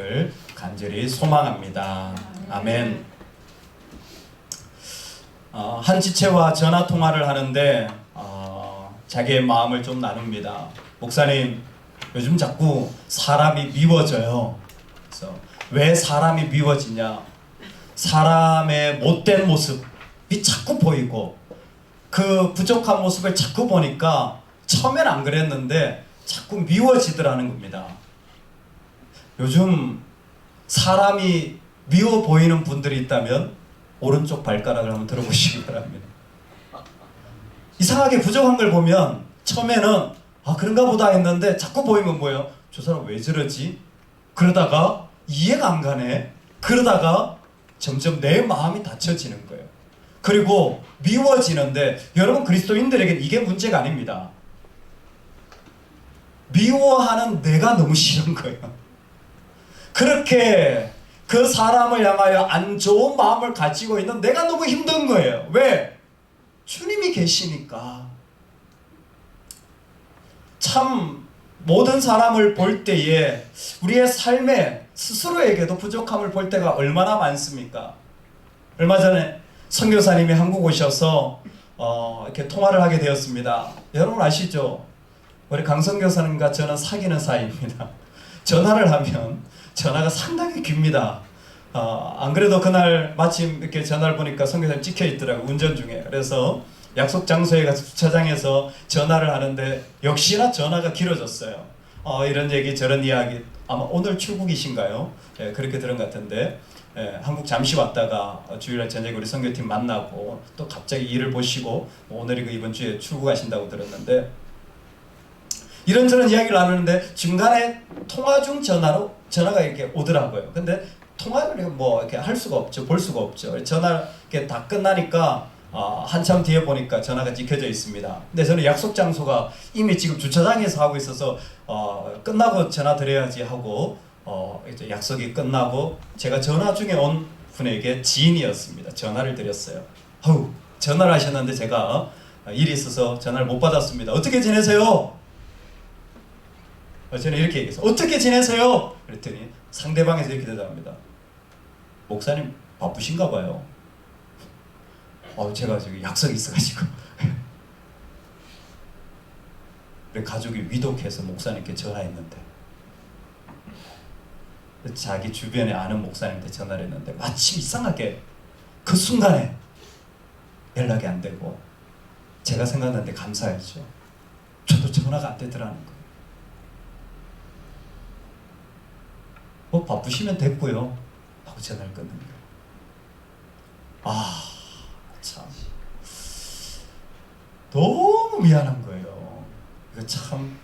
되시기를 간절히 소망합니다. 아멘. 한 지체와 전화 통화를 하는데 자기의 마음을 좀 나눕니다. 목사님, 요즘 자꾸 사람이 미워져요. 그래서 왜 사람이 미워지냐? 사람의 못된 모습이 자꾸 보이고 그 부족한 모습을 자꾸 보니까 처음엔 안 그랬는데 자꾸 미워지더라는 겁니다. 요즘 사람이 미워 보이는 분들이 있다면 오른쪽 발가락을 한번 들어보시기 바랍니다. 이상하게 부족한 걸 보면 처음에는 그런가 보다 했는데 자꾸 보이면 뭐예요? 저 사람 왜 저러지? 그러다가 이해가 안 가네. 그러다가 점점 내 마음이 닫혀지는 거예요. 그리고 미워지는데 여러분 그리스도인들에게는 이게 문제가 아닙니다. 미워하는 내가 너무 싫은 거예요. 그렇게 그 사람을 향하여 안 좋은 마음을 가지고 있는 내가 너무 힘든 거예요. 왜? 주님이 계시니까. 참 모든 사람을 볼 때에 우리의 삶에 스스로에게도 부족함을 볼 때가 얼마나 많습니까? 얼마 전에 선교사님이 한국 오셔서 이렇게 통화를 하게 되었습니다. 여러분 아시죠? 우리 강 선교사님과 저는 사귀는 사이입니다. 전화를 하면 전화가 상당히 깁니다. 안 그래도 그날 마침 이렇게 전화를 보니까 선교사님 찍혀 있더라고요. 운전 중에. 그래서 약속 장소에 가서 주차장에서 전화를 하는데 역시나 전화가 길어졌어요. 이런 얘기 저런 이야기. 아마 오늘 출국이신가요? 예, 그렇게 들은 것 같은데 한국 잠시 왔다가 주일날 저녁에 우리 선교팀 만나고 또 갑자기 일을 보시고 오늘이고 이번 주에 출국하신다고 들었는데 이런저런 이야기를 나누는데 중간에 통화 중 전화가 이렇게 오더라고요. 근데 통화를 뭐 이렇게 할 수가 없죠. 볼 수가 없죠. 전화 이렇게 다 끝나니까 한참 뒤에 보니까 전화가 찍혀져 있습니다. 근데 저는 약속 장소가 이미 지금 주차장에서 하고 있어서 끝나고 전화 드려야지 하고 이제 약속이 끝나고 제가 전화 중에 온 분에게 지인이었습니다. 전화를 드렸어요. 전화를 하셨는데 제가 일이 있어서 전화를 못 받았습니다. 어떻게 지내세요? 저는 이렇게 얘기했어요. 어떻게 지내세요? 그랬더니 상대방에서 이렇게 대답합니다. 목사님 바쁘신가 봐요. 제가 지금 약속이 있어가지고 가족이 위독해서 목사님께 전화했는데 자기 주변에 아는 목사님한테 전화를 했는데 마침 이상하게 그 순간에 연락이 안 되고 제가 생각났는데 감사했죠. 저도 전화가 안 되더라는 거예요. 바쁘시면 됐고요 하고 전화를 끊는 거예요. 참 너무 미안한 거예요. 이거 참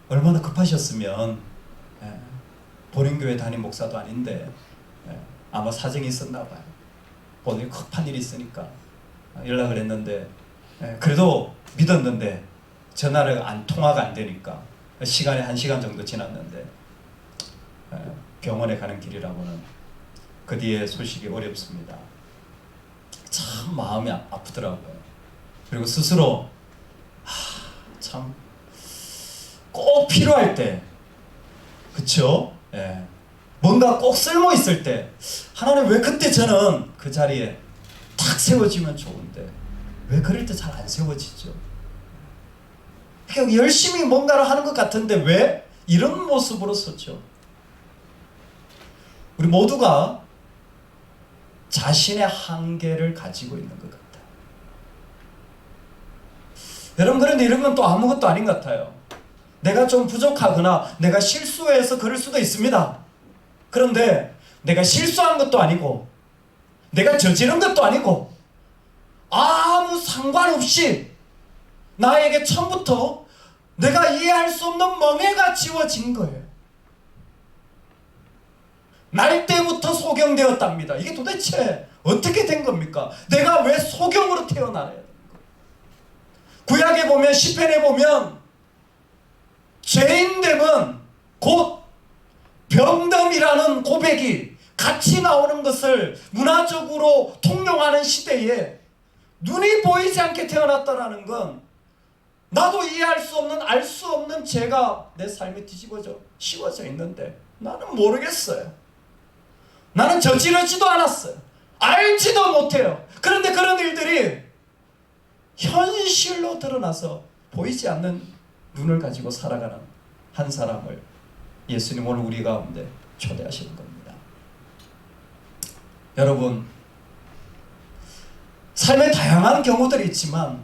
얼마나 급하셨으면 보령교회 담임 목사도 아닌데 아마 사정이 있었나 봐요. 오늘 급한 일이 있으니까 연락을 했는데 그래도 믿었는데 통화가 안 되니까 시간이 1시간 정도 지났는데 병원에 가는 길이라고는 그 뒤에 소식이 어렵습니다. 참 마음이 아프더라고요. 그리고 스스로 참 꼭 필요할 때 그쵸? 뭔가 꼭 쓸모 있을 때 하나님 왜 그때 저는 그 자리에 탁 세워지면 좋은데 왜 그럴 때 잘 안 세워지죠? 열심히 뭔가를 하는 것 같은데 왜 이런 모습으로 섰죠? 우리 모두가 자신의 한계를 가지고 있는 것 같아요. 여러분 그런데 이런 건 또 아무것도 아닌 것 같아요. 내가 좀 부족하거나 내가 실수해서 그럴 수도 있습니다. 그런데 내가 실수한 것도 아니고 내가 저지른 것도 아니고 아무 상관없이 나에게 처음부터 내가 이해할 수 없는 멍해가 지워진 거예요. 날 때부터 소경되었답니다. 이게 도대체 어떻게 된 겁니까? 내가 왜 소경으로 태어나야 되는 거예요? 구약에 보면 시편에 보면 죄인됨은 곧 병됨이라는 고백이 같이 나오는 것을 문화적으로 통용하는 시대에 눈이 보이지 않게 태어났다라는 건 나도 이해할 수 없는, 알 수 없는 죄가 내 삶에 뒤집어져 씌워져 있는데 나는 모르겠어요. 나는 저지르지도 않았어요. 알지도 못해요. 그런데 그런 일들이 현실로 드러나서 보이지 않는 눈을 가지고 살아가는 한 사람을 예수님 오늘 우리 가운데 초대하시는 겁니다. 여러분, 삶에 다양한 경우들이 있지만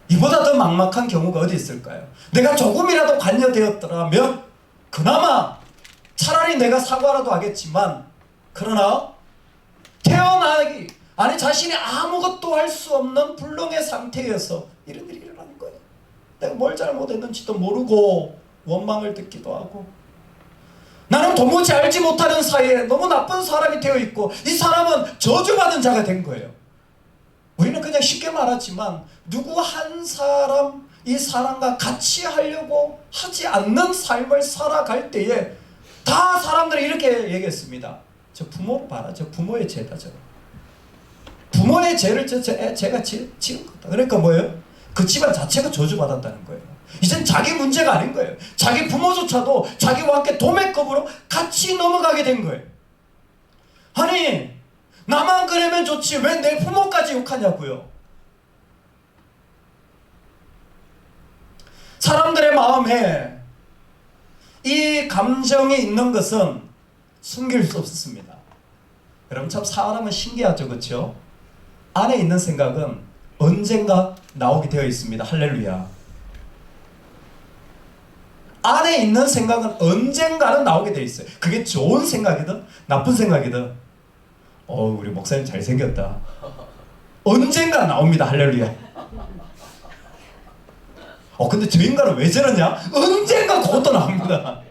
이보다 더 막막한 경우가 어디 있을까요? 내가 조금이라도 관여되었더라면 그나마 차라리 내가 사과라도 하겠지만, 그러나 태어나기, 아니 자신이 아무것도 할 수 없는 불능의 상태에서 이런 일이 일어나는 거예요. 내가 뭘 잘못했는지도 모르고 원망을 듣기도 하고, 나는 도무지 알지 못하는 사이에 너무 나쁜 사람이 되어 있고, 이 사람은 저주받은 자가 된 거예요. 우리는 그냥 쉽게 말하지만 누구 한 사람, 이 사람과 같이 하려고 하지 않는 삶을 살아갈 때에 다 사람들이 이렇게 얘기했습니다. 저 부모 봐라, 저 부모의 죄다. 저 부모의 죄를 제가 지은 거다. 그러니까 뭐예요? 그 집안 자체가 저주받았다는 거예요. 이젠 자기 문제가 아닌 거예요. 자기 부모조차도 자기와 함께 도매급으로 같이 넘어가게 된 거예요. 아니, 나만 그러면 좋지 왜 내 부모까지 욕하냐고요. 사람들의 마음에 이 감정이 있는 것은 숨길 수 없습니다. 여러분, 참 사람은 신기하죠, 그렇죠? 안에 있는 생각은 언젠가 나오게 되어 있습니다. 할렐루야. 안에 있는 생각은 언젠가는 나오게 되어 있어요. 그게 좋은 생각이든 나쁜 생각이든. 우리 목사님 잘생겼다. 언젠가 나옵니다. 할렐루야. 근데 저 인간은 왜 저러냐? 언젠가 그것도 나옵니다.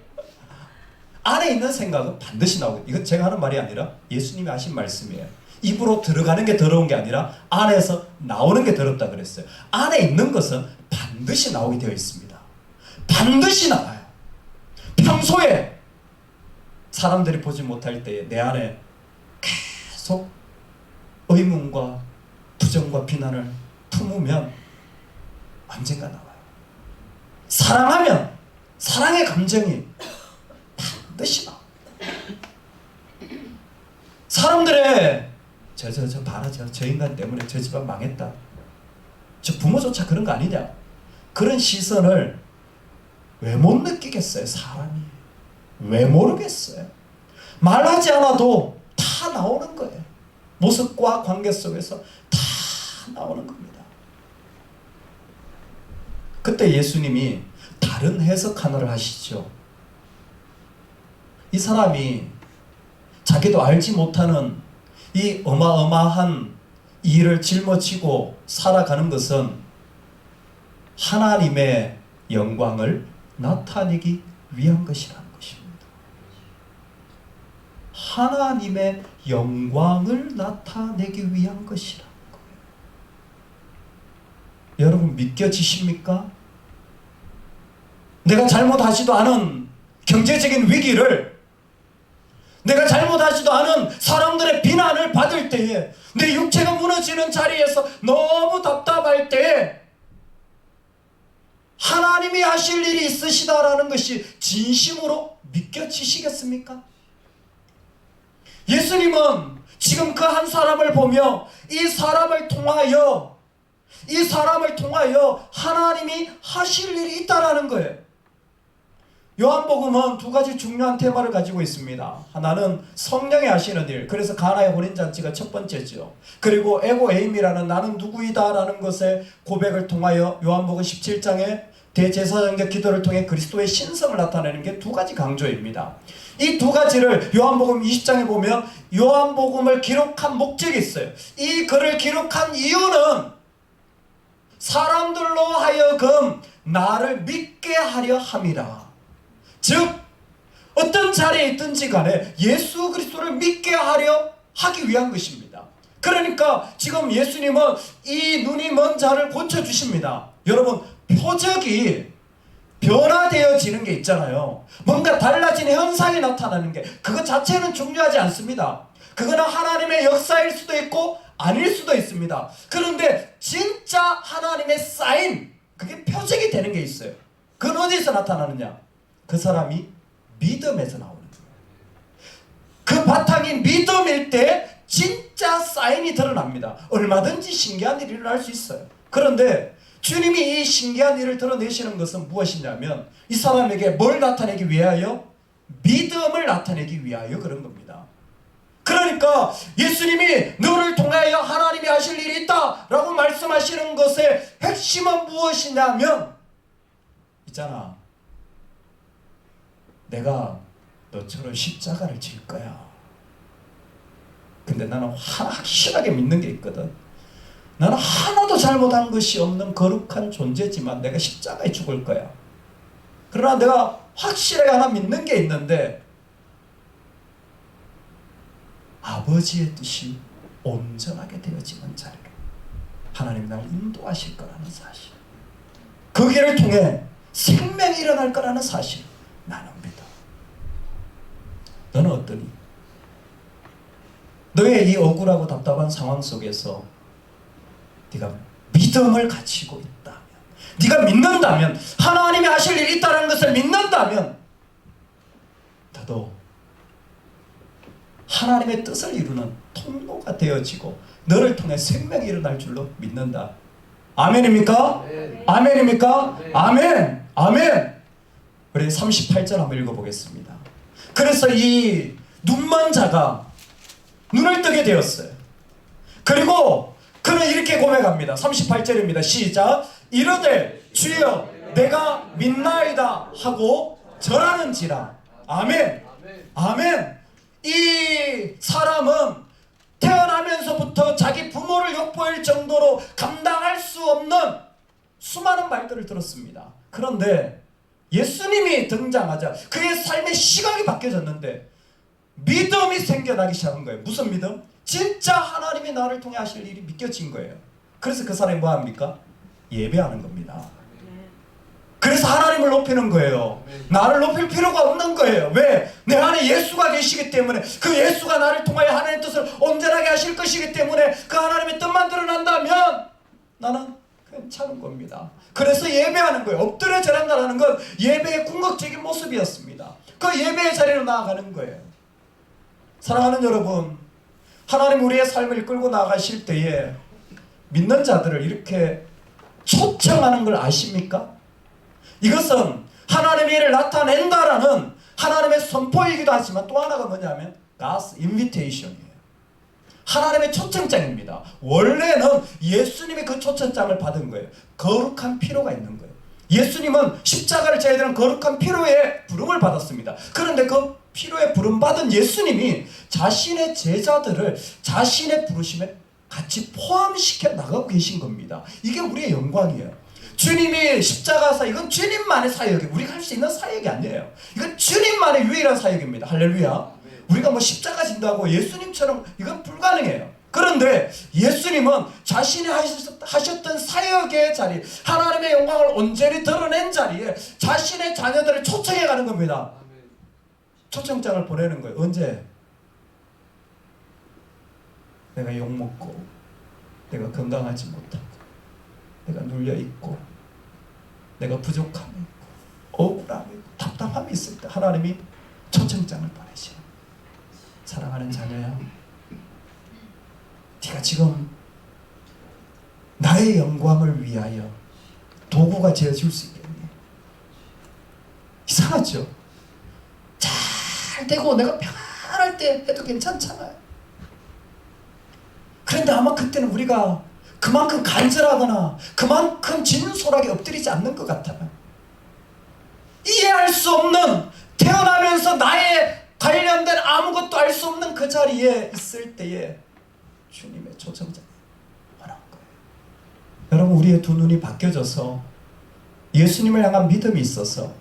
안에 있는 생각은 반드시 나오고, 이건 제가 하는 말이 아니라 예수님이 하신 말씀이에요. 입으로 들어가는 게 더러운 게 아니라 안에서 나오는 게 더럽다 그랬어요. 안에 있는 것은 반드시 나오게 되어 있습니다. 반드시 나와요. 평소에 사람들이 보지 못할 때에 내 안에 계속 의문과 부정과 비난을 품으면 언젠가 나와요. 사랑하면 사랑의 감정이 반드시 나와요. 사람들의 저 봐라, 저 인간 때문에 저 집안 망했다, 저 부모조차 그런 거 아니냐, 그런 시선을 왜 못 느끼겠어요? 사람이 왜 모르겠어요? 말하지 않아도 다 나오는 거예요. 모습과 관계 속에서 다 나오는 겁니다. 그때 예수님이 다른 해석 하나를 하시죠. 이 사람이 자기도 알지 못하는 이 어마어마한 일을 짊어지고 살아가는 것은 하나님의 영광을 나타내기 위한 것이라는 것입니다. 하나님의 영광을 나타내기 위한 것이라는 거예요. 여러분, 믿겨지십니까? 내가 잘못하지도 않은 경제적인 위기를, 내가 잘못하지도 않은 사람들의 비난을 받을 때에, 내 육체가 무너지는 자리에서 너무 답답할 때에 하나님이 하실 일이 있으시다라는 것이 진심으로 믿겨지시겠습니까? 예수님은 지금 그 한 사람을 보며 이 사람을 통하여 하나님이 하실 일이 있다라는 거예요. 요한복음은 두 가지 중요한 테마를 가지고 있습니다. 하나는 성령이 하시는 일, 그래서 가나의 혼인잔치가 첫 번째죠. 그리고 에고 에임이라는 나는 누구이다 라는 것의 고백을 통하여 요한복음 17장에 대제사장적 기도를 통해 그리스도의 신성을 나타내는 게 두 가지 강조입니다. 이 두 가지를 요한복음 20장에 보면 요한복음을 기록한 목적이 있어요. 이 글을 기록한 이유는 사람들로 하여금 나를 믿게 하려 함이라. 즉 어떤 자리에 있든지 간에 예수 그리스도를 믿게 하려 하기 위한 것입니다. 그러니까 지금 예수님은 이 눈이 먼 자를 고쳐주십니다. 여러분, 표적이 변화되어지는 게 있잖아요. 뭔가 달라지는 현상이 나타나는 게, 그것 자체는 중요하지 않습니다. 그거는 하나님의 역사일 수도 있고 아닐 수도 있습니다. 그런데 진짜 하나님의 사인, 그게 표적이 되는 게 있어요. 그건 어디서 나타나느냐? 그 사람이 믿음에서 나오는 거예요. 그 바탕이 믿음일 때 진짜 사인이 드러납니다. 얼마든지 신기한 일이 일어날 수 있어요. 그런데 주님이 이 신기한 일을 드러내시는 것은 무엇이냐면 이 사람에게 뭘 나타내기 위하여? 믿음을 나타내기 위하여 그런 겁니다. 그러니까 예수님이 너를 통하여 하나님이 하실 일이 있다 라고 말씀하시는 것의 핵심은 무엇이냐면 있잖아, 내가 너처럼 십자가를 질 거야. 근데 나는 확실하게 믿는 게 있거든. 나는 하나도 잘못한 것이 없는 거룩한 존재지만 내가 십자가에 죽을 거야. 그러나 내가 확실하게 하나 믿는 게 있는데 아버지의 뜻이 온전하게 되어지는 자리로 하나님이 날 인도하실 거라는 사실, 그 길을 통해 생명이 일어날 거라는 사실 나는 믿어. 너는 어떠니? 너의 이 억울하고 답답한 상황 속에서 네가 믿음을 가지고 있다면, 네가 믿는다면, 하나님이 하실 일이 있다는 것을 믿는다면 너도 하나님의 뜻을 이루는 통로가 되어지고 너를 통해 생명이 일어날 줄로 믿는다. 아멘입니까? 네. 아멘입니까? 네. 아멘. 아멘. 우리 38절 한번 읽어보겠습니다. 그래서 이 눈먼 자가 눈을 뜨게 되었어요. 그리고 그는 이렇게 고백합니다. 38절입니다. 시작. 이르되 주여 내가 믿나이다 하고 절하는지라. 아멘. 아멘. 이 사람은 태어나면서부터 자기 부모를 욕보일 정도로 감당할 수 없는 수많은 말들을 들었습니다. 그런데 예수님이 등장하자 그의 삶의 시각이 바뀌어졌는데 믿음이 생겨나기 시작한 거예요. 무슨 믿음? 진짜 하나님이 나를 통해 하실 일이 믿겨진 거예요. 그래서 그 사람이 뭐합니까? 예배하는 겁니다. 그래서 하나님을 높이는 거예요. 나를 높일 필요가 없는 거예요. 왜? 내 안에 예수가 계시기 때문에, 그 예수가 나를 통하여 하나님의 뜻을 온전하게 하실 것이기 때문에 그 하나님의 뜻만 드러난다면 나는 괜찮은 겁니다. 그래서 예배하는 거예요. 엎드려 절한다는 건 예배의 궁극적인 모습이었습니다. 그 예배의 자리로 나아가는 거예요. 사랑하는 여러분, 하나님 우리의 삶을 이끌고 나가실 때에 믿는 자들을 이렇게 초청하는 걸 아십니까? 이것은 하나님의 일을 나타낸다라는 하나님의 선포이기도 하지만 또 하나가 뭐냐면 God's invitation이에요. 하나님의 초청장입니다. 원래는 예수님이 그 초청장을 받은 거예요. 거룩한 필요가 있는 거예요. 예수님은 십자가를 져야 되는 거룩한 필요의 부름을 받았습니다. 그런데 그 필요의 부름받은 예수님이 자신의 제자들을 자신의 부르심에 같이 포함시켜 나가고 계신 겁니다. 이게 우리의 영광이에요. 주님이 십자가사, 이건 주님만의 사역이에요. 우리가 할 수 있는 사역이 아니에요. 이건 주님만의 유일한 사역입니다. 할렐루야. 우리가 뭐 십자가 진다고 예수님처럼 이건 불가능해요. 그런데 예수님은 자신이 하셨던 사역의 자리, 하나님의 영광을 온전히 드러낸 자리에 자신의 자녀들을 초청해 가는 겁니다. 초청장을 보내는 거예요. 언제? 내가 욕먹고, 내가 건강하지 못하고, 내가 눌려있고, 내가 부족함이 있고, 억울함이 있고, 답답함이 있을 때 하나님이 초청장을 보내시는. 사랑하는 자녀야, 네가 지금 나의 영광을 위하여 도구가 되어줄 수 있겠니? 이상하죠? 잘 되고 내가 편안할 때 해도 괜찮잖아요. 그런데 아마 그때는 우리가 그만큼 간절하거나 그만큼 진솔하게 엎드리지 않는 것 같아요. 이해할 수 없는, 태어나면서 나의 관련된 아무것도 알 수 없는 그 자리에 있을 때에 주님의 초청장이 원한 거예요. 여러분, 우리의 두 눈이 바뀌어져서 예수님을 향한 믿음이 있어서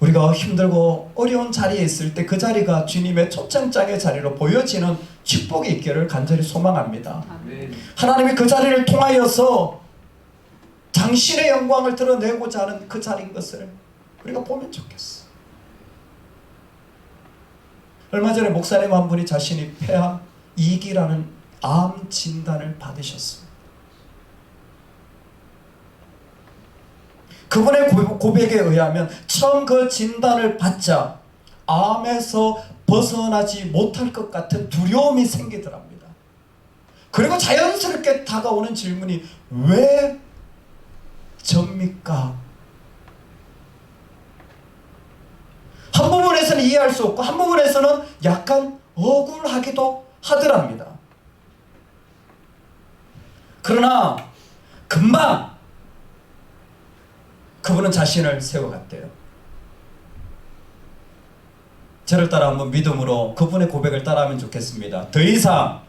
우리가 힘들고 어려운 자리에 있을 때 그 자리가 주님의 초청장의 자리로 보여지는 축복이 있기를 간절히 소망합니다. 아멘. 하나님이 그 자리를 통하여서 당신의 영광을 드러내고자 하는 그 자리인 것을 우리가 보면 좋겠어. 얼마 전에 목사님 한 분이 자신이 폐암 2기라는 암 진단을 받으셨습니다. 그분의 고백에 의하면 처음 그 진단을 받자 암에서 벗어나지 못할 것 같은 두려움이 생기더랍니다. 그리고 자연스럽게 다가오는 질문이 왜 접니까? 한 부분에서는 이해할 수 없고 한 부분에서는 약간 억울하기도 하더랍니다. 그러나 금방 그분은 자신을 세워갔대요. 저를 따라 한번 믿음으로 그분의 고백을 따라하면 좋겠습니다. 더 이상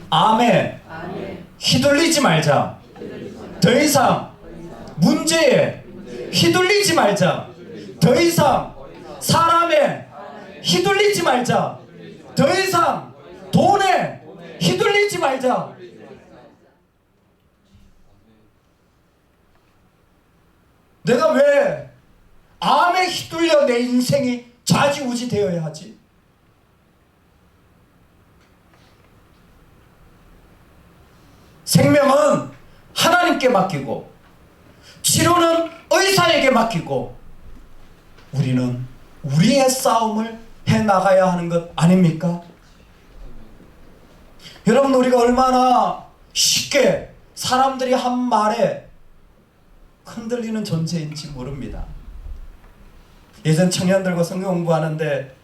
암에 휘둘리지 말자. 더 이상 문제에 휘둘리지 말자. 더 이상 사람에 휘둘리지 말자. 더 이상 돈에 휘둘리지 말자. 내가 왜 암에 휘둘려 내 인생이 좌지우지 되어야 하지? 생명은 하나님께 맡기고 치료는 의사에게 맡기고 우리는 우리의 싸움을 해나가야 하는 것 아닙니까? 여러분, 우리가 얼마나 쉽게 사람들이 한 말에 흔들리는 존재인지 모릅니다. 예전 청년들과 성경 공부하는데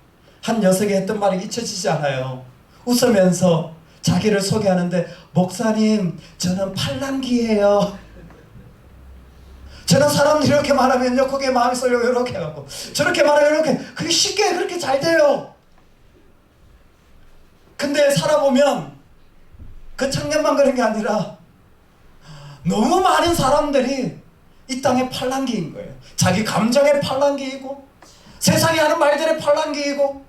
한 녀석이 했던 말이 잊혀지지 않아요. 웃으면서 자기를 소개하는데, 목사님, 저는 팔랑귀예요. 저는 사람들이 이렇게 말하면요, 그게 마음이 쏠려요. 이렇게 하고 저렇게 말하면 이렇게, 그게 쉽게 그렇게 잘 돼요. 근데 살아보면 그 청년만 그런 게 아니라 너무 많은 사람들이 이 땅의 팔랑귀인 거예요. 자기 감정의 팔랑귀이고 세상이 하는 말들의 팔랑귀이고,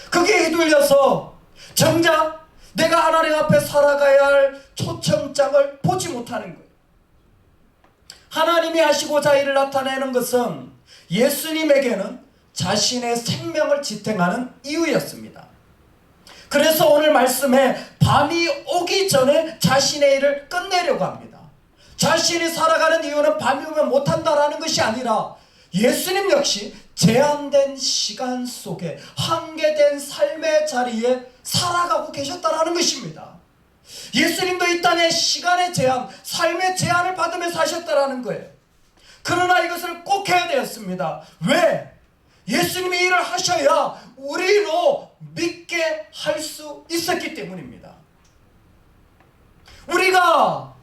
그게 휘둘려서 정작 내가 하나님 앞에 살아가야 할 초청장을 보지 못하는 거예요. 하나님이 하시고자 일을 나타내는 것은 예수님에게는 자신의 생명을 지탱하는 이유였습니다. 그래서 오늘 말씀에 밤이 오기 전에 자신의 일을 끝내려고 합니다. 자신이 살아가는 이유는 밤이 오면 못한다라는 것이 아니라 예수님 역시 제한된 시간 속에 한계된 삶의 자리에 살아가고 계셨다라는 것입니다. 예수님도 이 땅의 시간의 제한, 삶의 제한을 받으며 사셨다라는 거예요. 그러나 이것을 꼭 해야 되었습니다. 왜? 예수님이 일을 하셔야 우리로 믿게 할 수 있었기 때문입니다. 우리가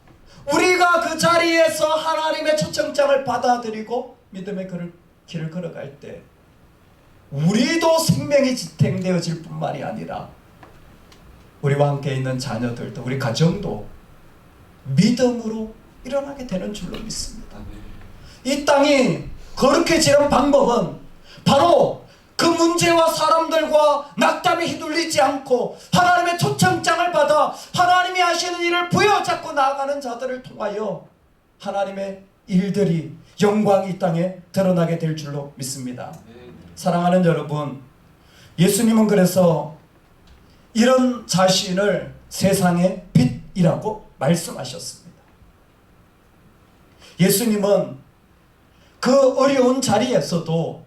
그 자리에서 하나님의 초청장을 받아들이고 믿음의 길을 걸어갈 때 우리도 생명이 지탱되어질 뿐만이 아니라 우리와 함께 있는 자녀들도, 우리 가정도 믿음으로 일어나게 되는 줄로 믿습니다. 이 땅이 거룩해지는 방법은 바로 그 문제와 사람들과 낙담에 휘둘리지 않고 하나님의 초청장을 받아 하나님이 하시는 일을 부여잡고 나아가는 자들을 통하여 하나님의 일들이, 영광이 이 땅에 드러나게 될 줄로 믿습니다. 사랑하는 여러분, 예수님은 그래서 이런 자신을 세상의 빛이라고 말씀하셨습니다. 예수님은 그 어려운 자리에서도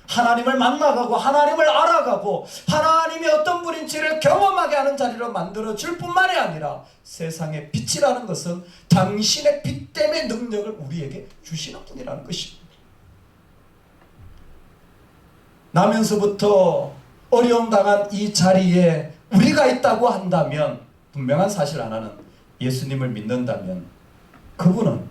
하나님을 만나가고 하나님을 알아가고 하나님이 어떤 분인지를 경험하게 하는 자리로 만들어줄 뿐만이 아니라 세상의 빛이라는 것은 당신의 빛됨의 능력을 우리에게 주시는 분이라는 것입니다. 나면서부터 어려움 당한 이 자리에 우리가 있다고 한다면, 분명한 사실 하나는 예수님을 믿는다면 그분은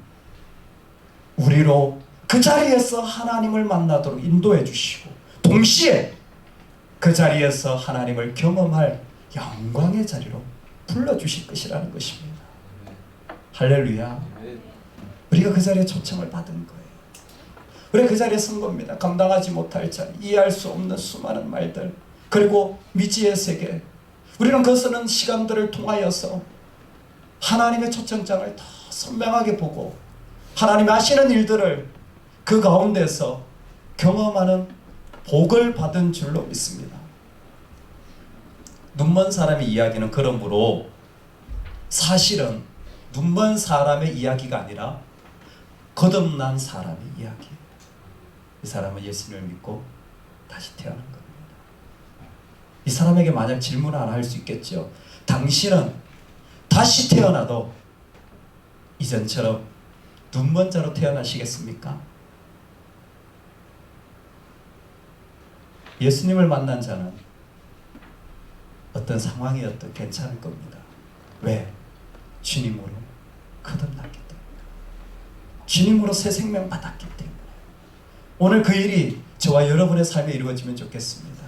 우리로 그 자리에서 하나님을 만나도록 인도해 주시고 동시에 그 자리에서 하나님을 경험할 영광의 자리로 불러주실 것이라는 것입니다. 할렐루야. 우리가 그 자리에 초청을 받은 거예요. 우리가 그 자리에 선 겁니다. 감당하지 못할 자리, 이해할 수 없는 수많은 말들, 그리고 미지의 세계, 우리는 거스는 시간들을 통하여서 하나님의 초청장을 더 선명하게 보고 하나님이 하시는 일들을 그 가운데서 경험하는 복을 받은 줄로 믿습니다. 눈먼 사람의 이야기는 그러므로 사실은 눈먼 사람의 이야기가 아니라 거듭난 사람의 이야기. 이 사람은 예수님을 믿고 다시 태어난 겁니다. 이 사람에게 만약 질문 하나 할 수 있겠죠. 당신은 다시 태어나도 이전처럼 눈먼자로 태어나시겠습니까? 예수님을 만난 자는 어떤 상황이어도 괜찮을 겁니다. 왜? 주님으로 거듭났기 때문에. 주님으로 새 생명 받았기 때문에. 오늘 그 일이 저와 여러분의 삶에 이루어지면 좋겠습니다.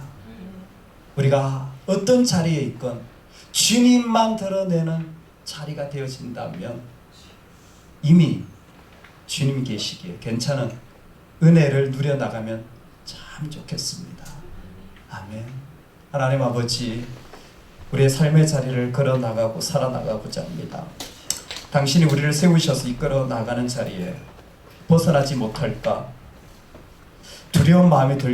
우리가 어떤 자리에 있건 주님만 드러내는 자리가 되어진다면 이미 주님 계시기에 괜찮은 은혜를 누려나가면 참 좋겠습니다. 아멘. 하나님 아버지, 우리의 삶의 자리를 걸어나가고 살아나가고자 합니다. 당신이 우리를 세우셔서 이끌어 나가는 자리에 벗어나지 못할까 두려운 마음이 들고